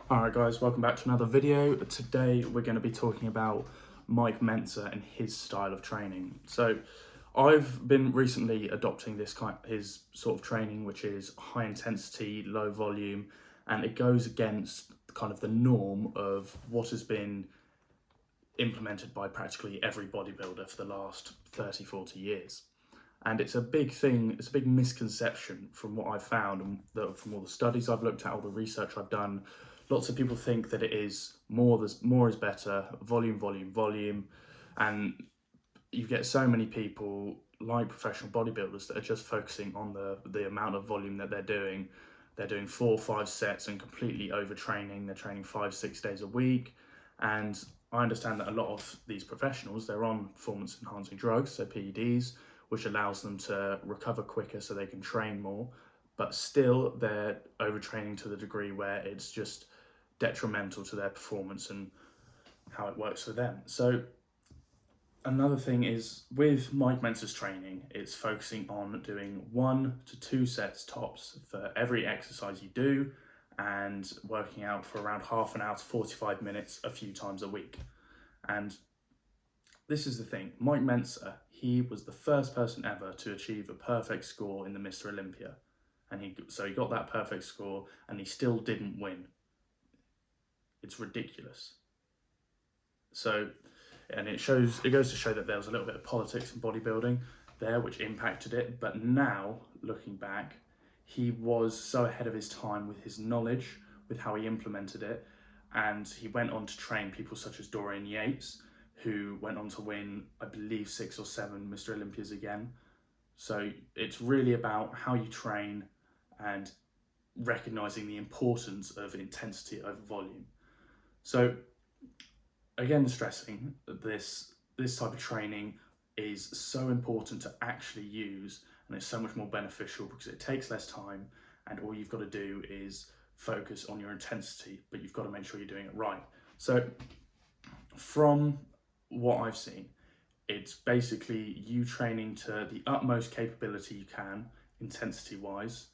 Alright guys, welcome back to another video. Today we're going to be talking about Mike Mentzer and his style of training. So I've been recently adopting his sort of training, which is high intensity, low volume, and it goes against kind of the norm of what has been implemented by practically every bodybuilder for the last 30-40 years. And it's a big thing, it's a big misconception from what I've found and from all the studies I've looked at, all the research I've done. Lots of people think that it is more is better, volume, and you get so many people like professional bodybuilders that are just focusing on the amount of volume that they're doing. They're doing 4 or 5 sets and completely overtraining. They're training 5-6 days a week. And I understand that a lot of these professionals, they're on performance enhancing drugs, so PEDs, which allows them to recover quicker so they can train more, but still they're overtraining to the degree where it's just detrimental to their performance and how it works for them. So another thing is with Mike Mentzer's training, it's focusing on doing 1 to 2 sets tops for every exercise you do and working out for around half an hour to 45 minutes a few times a week. And this is the thing, Mike Mentzer, he was the first person ever to achieve a perfect score in the Mr. Olympia. And he got that perfect score and he still didn't win. It's ridiculous. So, and it goes to show that there was a little bit of politics in bodybuilding there, which impacted it. But now, looking back, he was so ahead of his time with his knowledge, with how he implemented it. And he went on to train people such as Dorian Yates, who went on to win, I believe, 6 or 7 Mr. Olympias again. So it's really about how you train and recognizing the importance of intensity over volume. So again, stressing that this type of training is so important to actually use, and it's so much more beneficial because it takes less time and all you've got to do is focus on your intensity, but you've got to make sure you're doing it right. So from what I've seen, it's basically you training to the utmost capability you can, intensity-wise,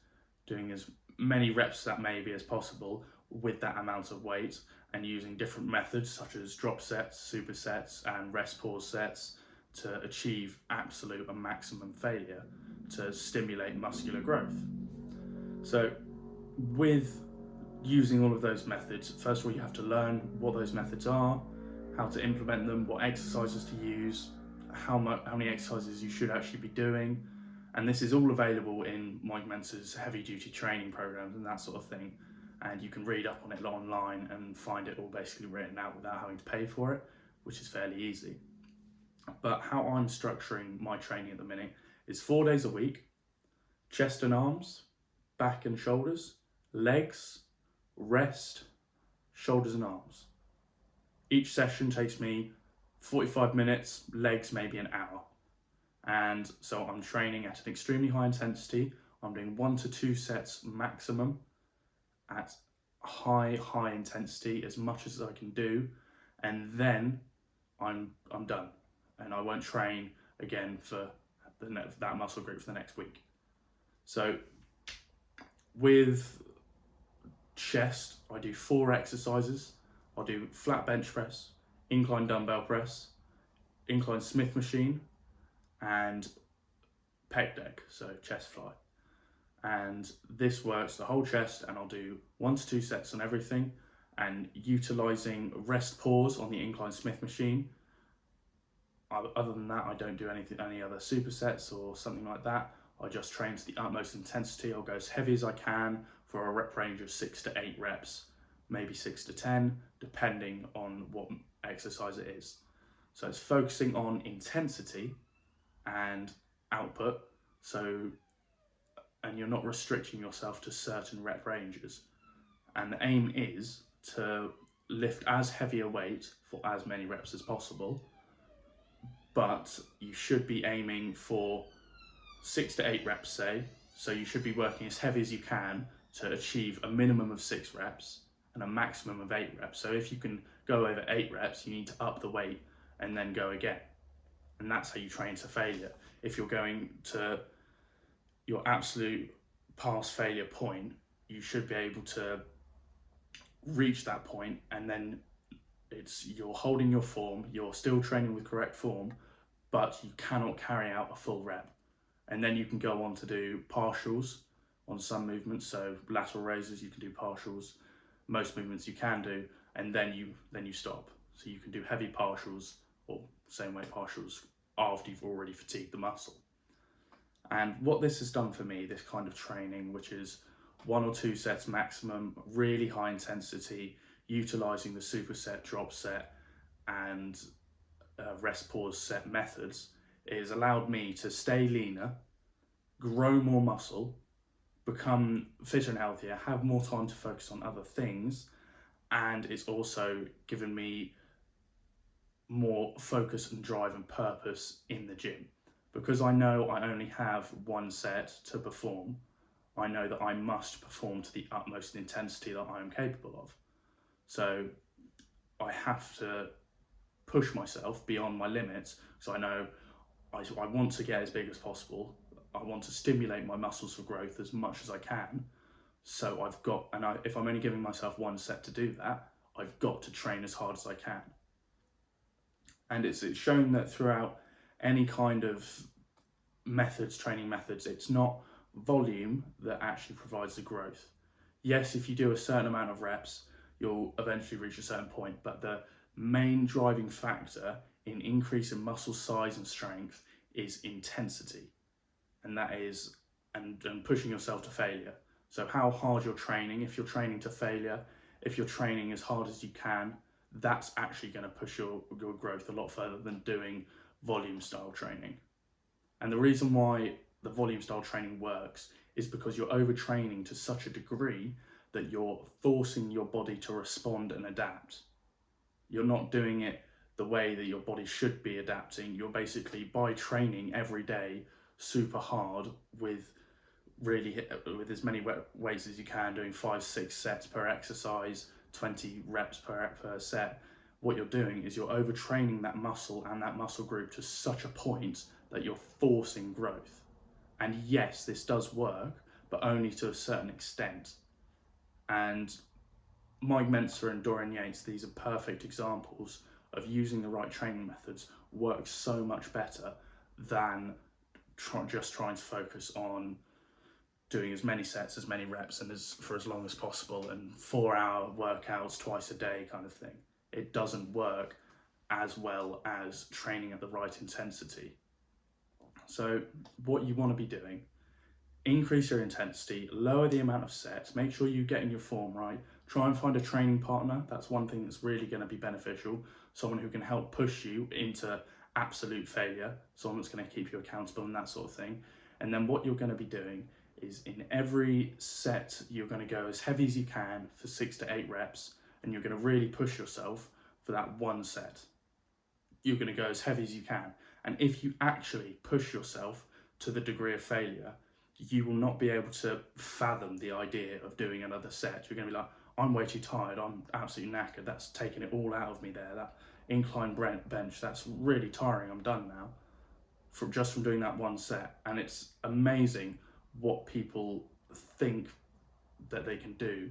doing as many reps that may be as possible with that amount of weight, and using different methods such as drop sets, supersets, and rest pause sets to achieve absolute and maximum failure to stimulate muscular growth. So with using all of those methods, first of all, you have to learn what those methods are, how to implement them, what exercises to use, how many exercises you should actually be doing. And this is all available in Mike Mentzer's heavy duty training programs and that sort of thing. And you can read up on it online and find it all basically written out without having to pay for it, which is fairly easy. But how I'm structuring my training at the minute is 4 days a week, chest and arms, back and shoulders, legs, rest, shoulders and arms. Each session takes me 45 minutes, legs maybe an hour. And so I'm training at an extremely high intensity. I'm doing 1 to 2 sets maximum at high intensity, as much as I can do, and then I'm done, and I won't train again for that muscle group for the next week. So with chest, I do 4 exercises. I'll do flat bench press, incline dumbbell press, incline Smith machine, and pec deck, so chest fly. And this works the whole chest, and I'll do 1 to 2 sets on everything, and utilizing rest pause on the incline Smith machine. Other than that, I don't do any other supersets or something like that. I just train to the utmost intensity. I'll go as heavy as I can for a rep range of 6 to 8 reps, maybe 6 to 10, depending on what exercise it is. So it's focusing on intensity and output. And you're not restricting yourself to certain rep ranges. And the aim is to lift as heavy a weight for as many reps as possible, but you should be aiming for 6 to 8 reps, say. So you should be working as heavy as you can to achieve a minimum of 6 reps and a maximum of 8 reps. So if you can go over 8 reps, you need to up the weight and then go again. And that's how you train to failure. If you're going to your absolute past failure point, you should be able to reach that point, and then you're holding your form, you're still training with correct form, but you cannot carry out a full rep. And then you can go on to do partials on some movements. So lateral raises, you can do partials. Most movements you can do, and then you stop. So you can do heavy partials or same weight partials after you've already fatigued the muscle. And what this has done for me, this kind of training, which is 1 or 2 sets maximum, really high intensity, utilizing the superset, drop set, and rest pause set methods, is allowed me to stay leaner, grow more muscle, become fitter and healthier, have more time to focus on other things, and it's also given me more focus and drive and purpose in the gym. Because I know I only have 1 set to perform, I know that I must perform to the utmost intensity that I am capable of. So I have to push myself beyond my limits, so I know I want to get as big as possible. I want to stimulate my muscles for growth as much as I can. So if I'm only giving myself 1 set to do that, I've got to train as hard as I can. And it's shown that throughout any kind of training methods, it's not volume that actually provides the growth. Yes, if you do a certain amount of reps, you'll eventually reach a certain point, but the main driving factor in increasing muscle size and strength is intensity, and that is and pushing yourself to failure. So how hard you're training, if you're training to failure, if you're training as hard as you can, that's actually going to push your growth a lot further than doing volume style training. And the reason why the volume style training works is because you're overtraining to such a degree that you're forcing your body to respond and adapt. You're not doing it the way that your body should be adapting. You're basically, by training every day super hard with as many weights as you can, doing 5-6 sets per exercise, 20 reps per set, what you're doing is you're overtraining that muscle and that muscle group to such a point that you're forcing growth. And yes, this does work, but only to a certain extent. And Mike Mentzer and Dorian Yates, these are perfect examples of using the right training methods works so much better than just trying to focus on doing as many sets, as many reps, and for as long as possible, and 4-hour workouts twice a day kind of thing. It doesn't work as well as training at the right intensity. So what you want to be doing, increase your intensity, lower the amount of sets, make sure you're getting your form right, try and find a training partner. That's one thing that's really going to be beneficial, someone who can help push you into absolute failure, someone that's going to keep you accountable and that sort of thing. And then what you're going to be doing is in every set, you're going to go as heavy as you can for 6 to 8 reps, and you're going to really push yourself for that 1 set. You're going to go as heavy as you can. And if you actually push yourself to the degree of failure, you will not be able to fathom the idea of doing another set. You're going to be like, I'm way too tired, I'm absolutely knackered, that's taking it all out of me there, that incline bench, that's really tiring, I'm done now, from doing that 1 set. And it's amazing what people think that they can do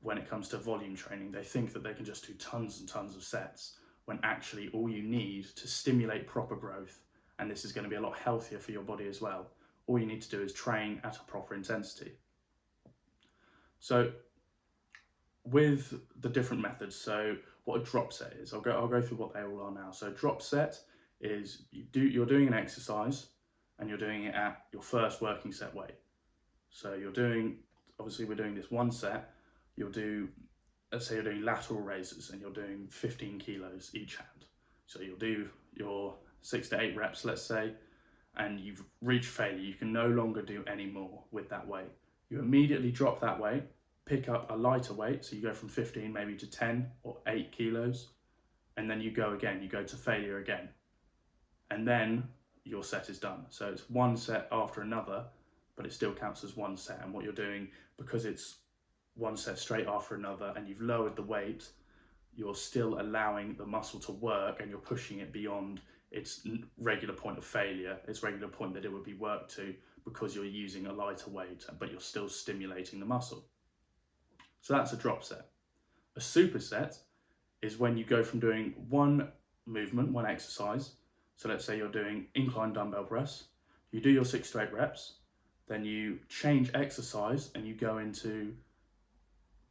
when it comes to volume training. They think that they can just do tons and tons of sets, when actually all you need to stimulate proper growth, and this is going to be a lot healthier for your body as well, all you need to do is train at a proper intensity. So with the different methods, so what a drop set is, I'll go through what they all are now. So drop set is you're doing an exercise and you're doing it at your first working set weight. So obviously we're doing this 1 set, let's say you're doing lateral raises and you're doing 15 kilos each hand. So you'll do your 6 to 8 reps, let's say, and you've reached failure. You can no longer do any more with that weight. You immediately drop that weight, pick up a lighter weight, so you go from 15 maybe to 10 or 8 kilos, and then you go again, you go to failure again. And then your set is done. So it's 1 set after another, but it still counts as 1 set. And what you're doing, because it's 1 set straight after another and you've lowered the weight, you're still allowing the muscle to work and you're pushing it beyond its regular point of failure, its regular point that it would be worked to, because you're using a lighter weight, but you're still stimulating the muscle. So that's a drop set. A superset is when you go from doing one movement, one exercise. So let's say you're doing incline dumbbell press, you do your 6 to 8 reps, then you change exercise and you go into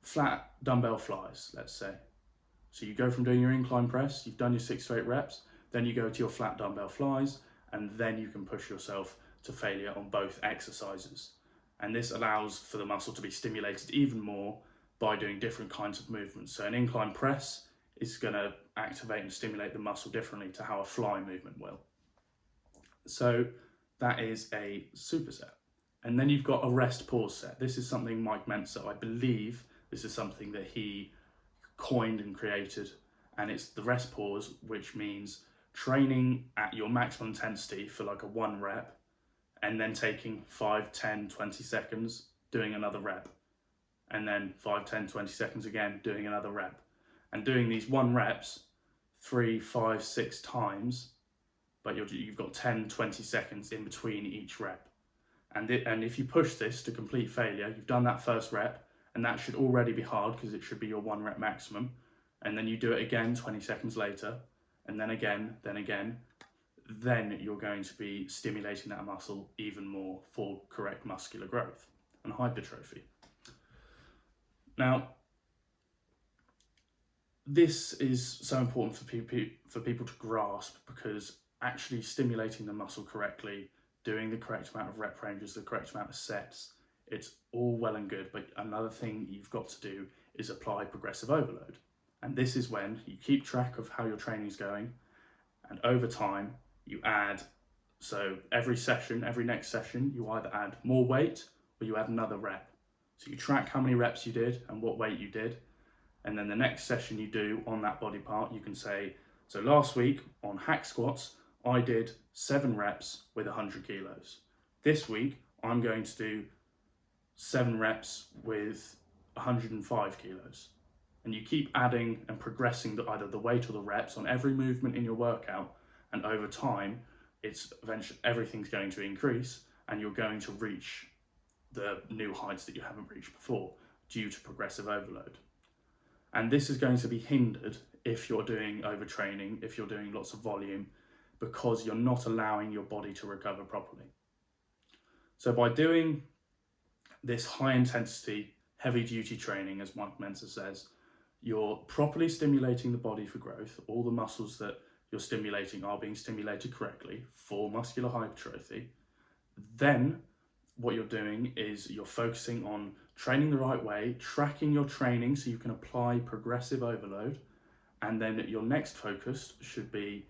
flat dumbbell flies, let's say. So you go from doing your incline press, you've done your 6 to 8 reps, then you go to your flat dumbbell flies, and then you can push yourself to failure on both exercises. And this allows for the muscle to be stimulated even more by doing different kinds of movements. So an incline press is going to activate and stimulate the muscle differently to how a fly movement will. So that is a superset. And then you've got a rest pause set. This is something Mike Mentzer, I believe, this is something that he coined and created, and it's the rest pause, which means training at your maximum intensity for like a 1 rep, and then taking 5, 10, 20 seconds, doing another rep, and then 5, 10, 20 seconds again, doing another rep, and doing these 1 reps 3, 5, 6 times, but you've got 10, 20 seconds in between each rep. And if you push this to complete failure, you've done that first rep, and that should already be hard because it should be your 1 rep maximum, and then you do it again 20 seconds later, and then again, then you're going to be stimulating that muscle even more for correct muscular growth and hypertrophy. Now, this is so important for people to grasp, because actually stimulating the muscle correctly, doing the correct amount of rep ranges, the correct amount of sets, it's all well and good, but another thing you've got to do is apply progressive overload. And this is when you keep track of how your training is going, and over time you add, so every next session, you either add more weight or you add another rep. So you track how many reps you did and what weight you did, and then the next session you do on that body part, you can say, so last week on hack squats, I did 7 reps with 100 kilos. This week, I'm going to do 7 reps with 105 kilos. And you keep adding and progressing either the weight or the reps on every movement in your workout, and over time, it's eventually everything's going to increase, and you're going to reach the new heights that you haven't reached before due to progressive overload. And this is going to be hindered if you're doing overtraining, if you're doing lots of volume, because you're not allowing your body to recover properly. So by doing this high intensity, heavy duty training, as Mike Mentzer says, you're properly stimulating the body for growth. All the muscles that you're stimulating are being stimulated correctly for muscular hypertrophy. Then what you're doing is you're focusing on training the right way, tracking your training so you can apply progressive overload. And then your next focus should be,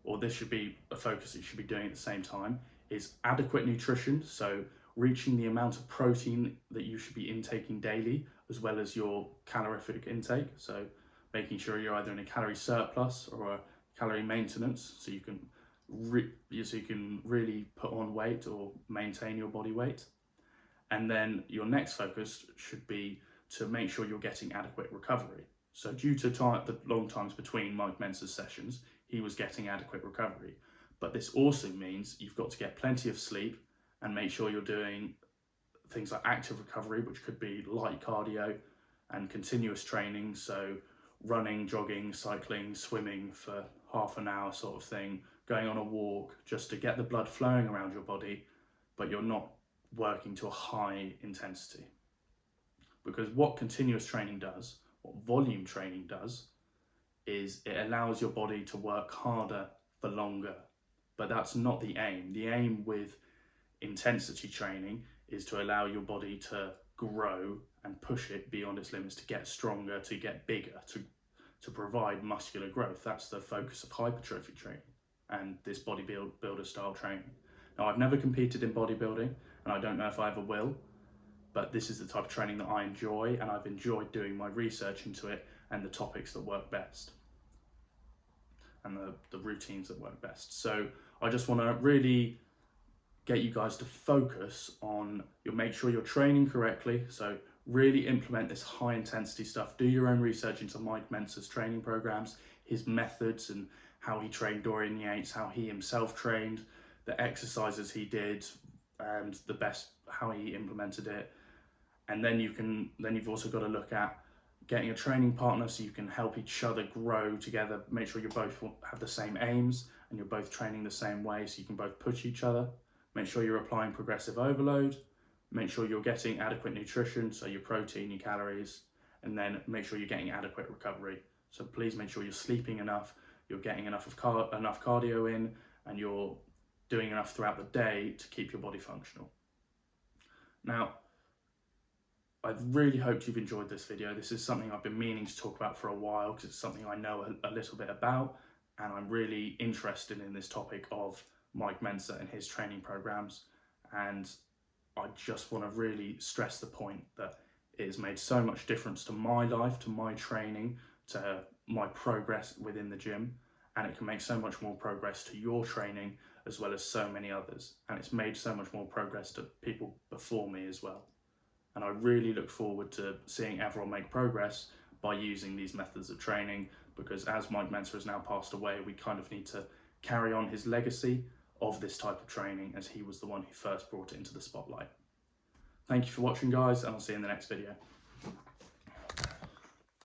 or this should be a focus that you should be doing at the same time, is adequate nutrition. So reaching the amount of protein that you should be intaking daily, as well as your calorific intake. So making sure you're either in a calorie surplus or a calorie maintenance, so you can really put on weight or maintain your body weight. And then your next focus should be to make sure you're getting adequate recovery. So due to the long times between Mike Mentzer's sessions, he was getting adequate recovery. But this also means you've got to get plenty of sleep and make sure you're doing things like active recovery, which could be light cardio and continuous training. So running, jogging, cycling, swimming for half an hour sort of thing, going on a walk just to get the blood flowing around your body, but you're not working to a high intensity. Because what continuous training does, what volume training does, is it allows your body to work harder for longer. But that's not the aim. The aim with intensity training is to allow your body to grow and push it beyond its limits, to get stronger, to get bigger, to provide muscular growth. That's the focus of hypertrophy training and this bodybuilder style training. Now, I've never competed in bodybuilding, and I don't know if I ever will, but this is the type of training that I enjoy, and I've enjoyed doing my research into it and the topics that work best and the routines that work best. So I just want to really get you guys to focus on make sure you're training correctly. So really implement this high intensity stuff. Do your own research into Mike Mentzer's training programs, his methods and how he trained Dorian Yates, how he himself trained, the exercises he did, and how he implemented it. And then you've also got to look at getting a training partner so you can help each other grow together, make sure you both have the same aims and you're both training the same way so you can both push each other. Make sure you're applying progressive overload, make sure you're getting adequate nutrition, so your protein, your calories, and then make sure you're getting adequate recovery. So please make sure you're sleeping enough, you're getting enough cardio in, and you're doing enough throughout the day to keep your body functional. Now, I really hoped you've enjoyed this video. This is something I've been meaning to talk about for a while because it's something I know a little bit about, and I'm really interested in this topic of Mike Mentzer and his training programs. And I just want to really stress the point that it has made so much difference to my life, to my training, to my progress within the gym, and it can make so much more progress to your training as well as so many others. And it's made so much more progress to people before me as well. And I really look forward to seeing everyone make progress by using these methods of training, because as Mike Mentzer has now passed away, we kind of need to carry on his legacy of this type of training, as he was the one who first brought it into the spotlight. Thank you for watching, guys, and I'll see you in the next video.